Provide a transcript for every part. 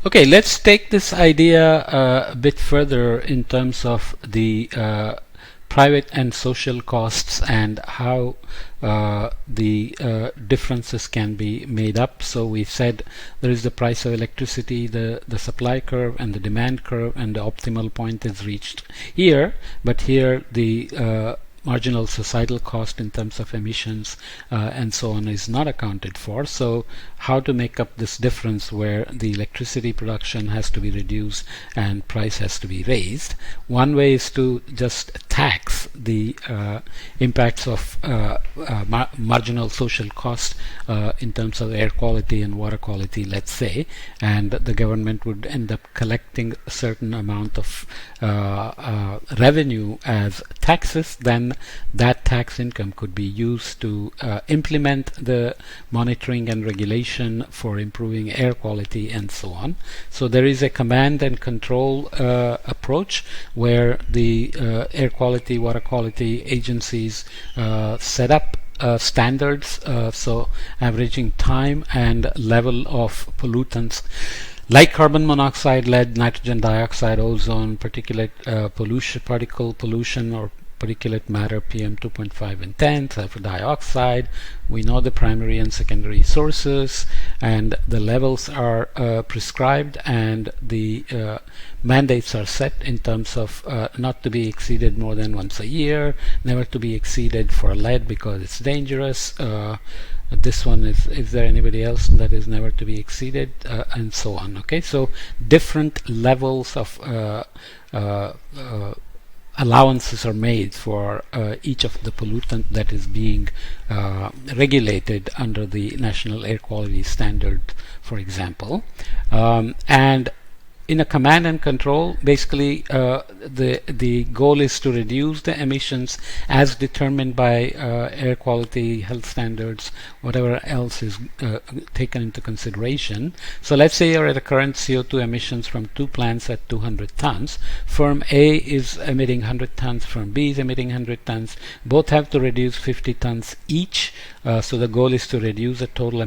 Okay, let's take this idea a bit further in terms of the private and social costs and how the differences can be made up. So we said there is the price of electricity, the supply curve and the demand curve, and the optimal point is reached here, but here the marginal societal cost in terms of emissions and so on is not accounted for. So how to make up this difference where the electricity production has to be reduced and price has to be raised? One way is to just tax the impacts of marginal social cost in terms of air quality and water quality, let's say, and the government would end up collecting a certain amount of revenue as taxes. Then that tax income could be used to implement the monitoring and regulation for improving air quality and so on. So there is a command and control approach where the air quality, water quality agencies set up standards, so averaging time and level of pollutants like carbon monoxide, lead, nitrogen dioxide, ozone, particulate pollution, particle pollution, or particulate matter, PM 2.5 and 10, sulfur dioxide. We know the primary and secondary sources, and the levels are prescribed, and the mandates are set in terms of not to be exceeded more than once a year, never to be exceeded for lead because it's dangerous. This one is there anybody else that is never to be exceeded, and so on. Okay, so different levels of allowances are made for each of the pollutant that is being regulated under the National Air Quality Standard, for example. And in a command and control, basically the goal is to reduce the emissions as determined by air quality, health standards, whatever else is taken into consideration. So let's say you're at a current CO2 emissions from two plants at 200 tons. Firm A is emitting 100 tons, firm B is emitting 100 tons. Both have to reduce 50 tons each. So the goal is to reduce the total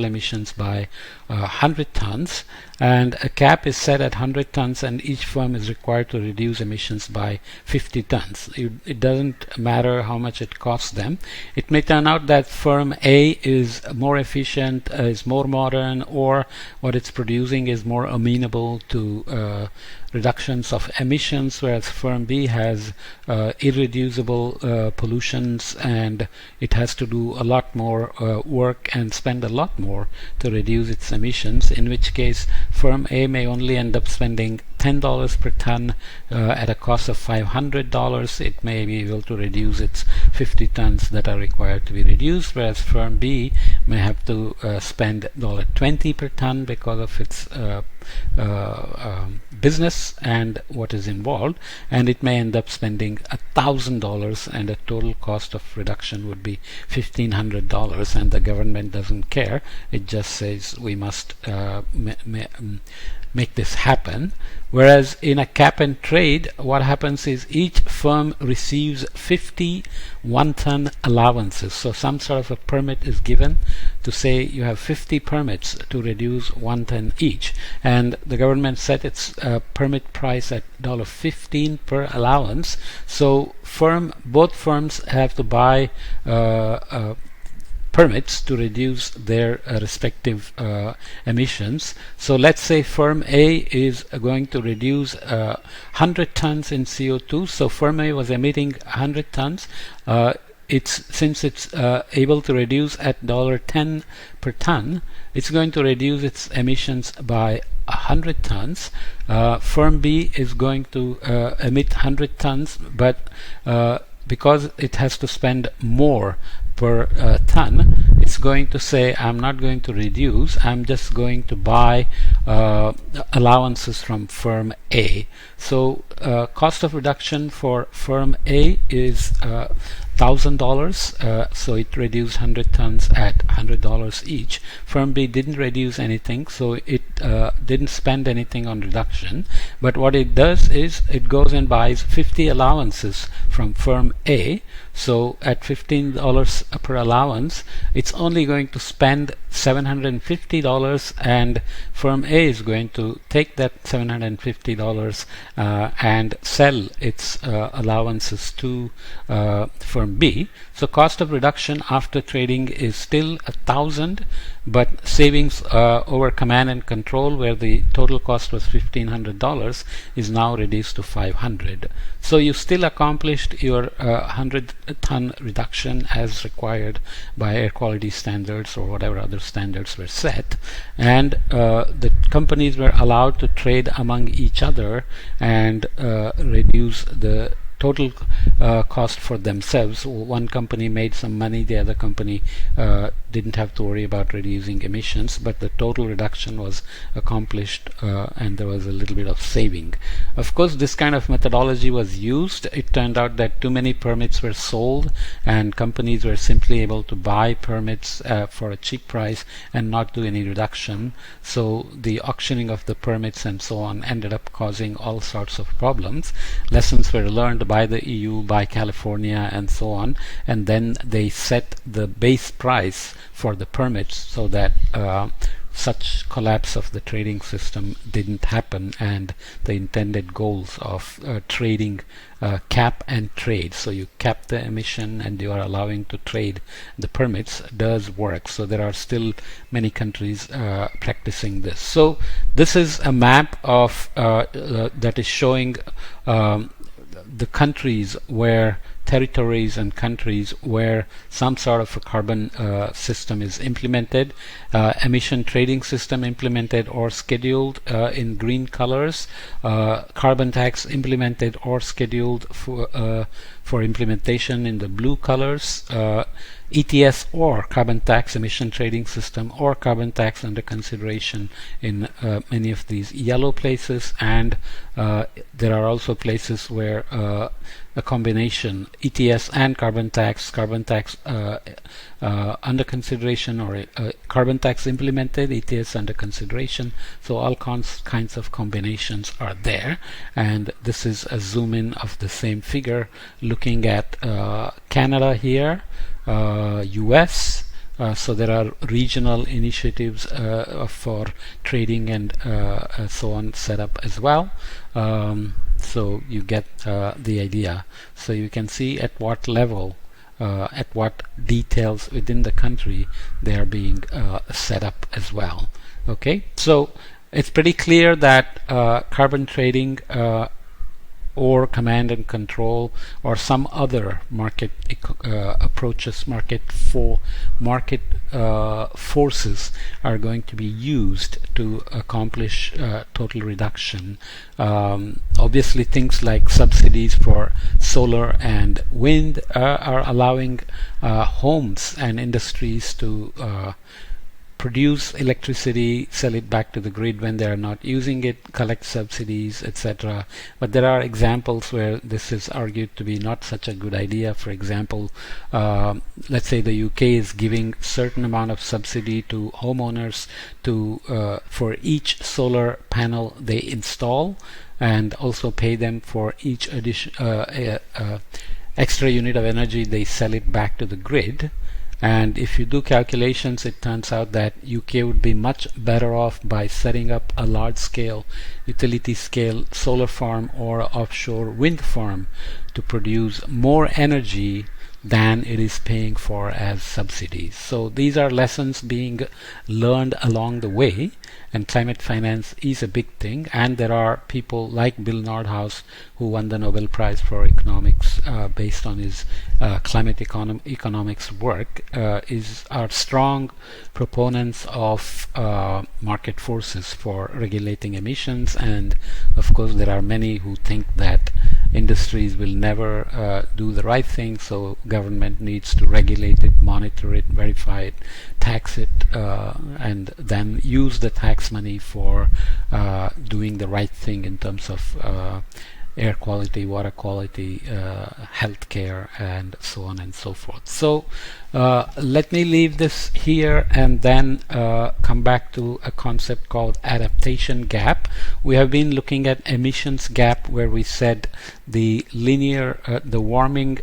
emissions by 100 tons, and a cap is set at 100 tons, and each firm is required to reduce emissions by 50 tons. It doesn't matter how much it costs them. It may turn out that firm A is more efficient, is more modern, or what it's producing is more amenable to reductions of emissions, whereas firm B has irreducible pollutions, and it has to do a lot more work and spend a lot more to reduce its emissions, in which case firm A may only end up spending $10 per ton at a cost of $500. It may be able to reduce its 50 tons that are required to be reduced, whereas firm B may have to spend $20 per ton because of its business and what is involved, and it may end up spending $1,000, and the total cost of reduction would be $1,500, and the government doesn't care. It just says we must make this happen. Whereas in a cap and trade, what happens is each firm receives 50 one-ton allowances. So some sort of a permit is given to say you have 50 permits to reduce 1 ton each, and the government set its permit price at $15 per allowance. So both firms have to buy permits to reduce their respective emissions. So let's say firm A is going to reduce 100 tons in CO2. So firm A was emitting 100 tons. Since it's able to reduce at $10 per ton, it's going to reduce its emissions by 100 tons. Firm B is going to emit 100 tons, but because it has to spend more per ton, it's going to say I'm not going to reduce, I'm just going to buy allowances from firm A. So cost of reduction for firm A is $1,000, so it reduced 100 tons at $100 each. Firm B didn't reduce anything, so it didn't spend anything on reduction, but what it does is it goes and buys 50 allowances from firm A. So at $15 per allowance, it's only going to spend $750, and firm A is going to take that $750 and sell its allowances to firm B. So cost of reduction after trading is still 1,000, but savings over command and control, where the total cost was $1,500, is now reduced to 500. So you still accomplished your 100-ton reduction as required by air quality standards or whatever other standards were set, and the companies were allowed to trade among each other and reduce the total cost for themselves. One company made some money, the other company didn't have to worry about reducing emissions, but the total reduction was accomplished and there was a little bit of saving. Of course, this kind of methodology was used. It turned out that too many permits were sold and companies were simply able to buy permits for a cheap price and not do any reduction. So the auctioning of the permits and so on ended up causing all sorts of problems. Lessons were learned by the EU, by California, and so on, and then they set the base price for the permits so that such collapse of the trading system didn't happen, and the intended goals of trading cap and trade, so you cap the emission and you are allowing to trade the permits, does work. So there are still many countries practicing this. So this is a map of that is showing the countries where territories and countries where some sort of a carbon system is implemented, emission trading system implemented or scheduled in green colors, carbon tax implemented or scheduled for implementation in the blue colors, ETS or carbon tax emission trading system or carbon tax under consideration in many of these yellow places, and there are also places where a combination ETS and carbon tax under consideration, or carbon tax implemented, ETS under consideration. So all kinds of combinations are there, and this is a zoom in of the same figure looking at Canada here, US. So there are regional initiatives for trading and so on set up as well. So you get the idea. So you can see at what level, at what details within the country they are being set up as well. Okay, so it's pretty clear that carbon trading or command and control or some other market approaches, market forces are going to be used to accomplish total reduction. Obviously things like subsidies for solar and wind are allowing homes and industries to produce electricity, sell it back to the grid when they are not using it, collect subsidies, etc. But there are examples where this is argued to be not such a good idea. For example, let's say the UK is giving certain amount of subsidy to homeowners to for each solar panel they install, and also pay them for each addition extra unit of energy they sell it back to the grid. And if you do calculations, it turns out that UK would be much better off by setting up a large-scale, utility-scale solar farm or offshore wind farm to produce more energy than it is paying for as subsidies. So these are lessons being learned along the way, and climate finance is a big thing, and there are people like Bill Nordhaus, who won the Nobel Prize for Economics based on his climate economics work, are strong proponents of market forces for regulating emissions. And of course there are many who think that industries will never do the right thing, so government needs to regulate it, monitor it, verify it, tax it, and then use the tax money for doing the right thing in terms of air quality, water quality, healthcare, and so on and so forth. So Let me leave this here and then come back to a concept called adaptation gap. We have been looking at emissions gap, where we said the the warming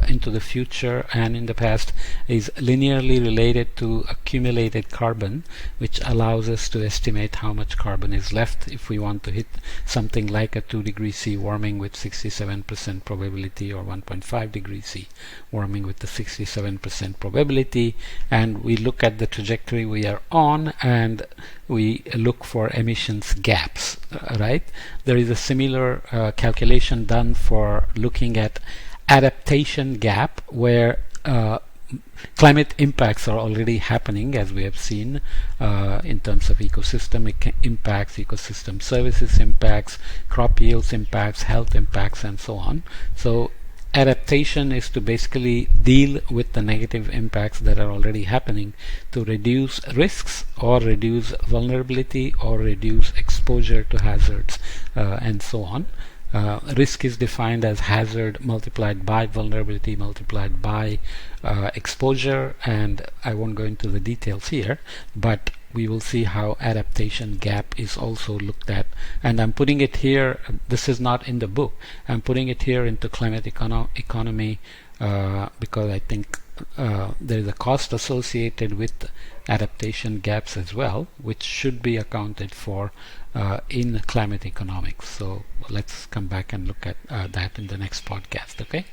into the future and in the past is linearly related to accumulated carbon, which allows us to estimate how much carbon is left if we want to hit something like a 2 degrees C warming with 67% probability, or 1.5 degrees C warming with the 67% probability. And we look at the trajectory we are on and we look for emissions gaps, right? There is a similar calculation done for looking at adaptation gap, where climate impacts are already happening, as we have seen, in terms of ecosystem impacts, ecosystem services impacts, crop yields impacts, health impacts, and so on. So adaptation is to basically deal with the negative impacts that are already happening to reduce risks, or reduce vulnerability, or reduce exposure to hazards, and so on. Risk is defined as hazard multiplied by vulnerability multiplied by exposure, and I won't go into the details here, but we will see how adaptation gap is also looked at. And I'm putting it here, this is not in the book, I'm putting it here into climate economy because I think there is a cost associated with adaptation gaps as well, which should be accounted for in climate economics. So let's come back and look at that in the next podcast. Okay.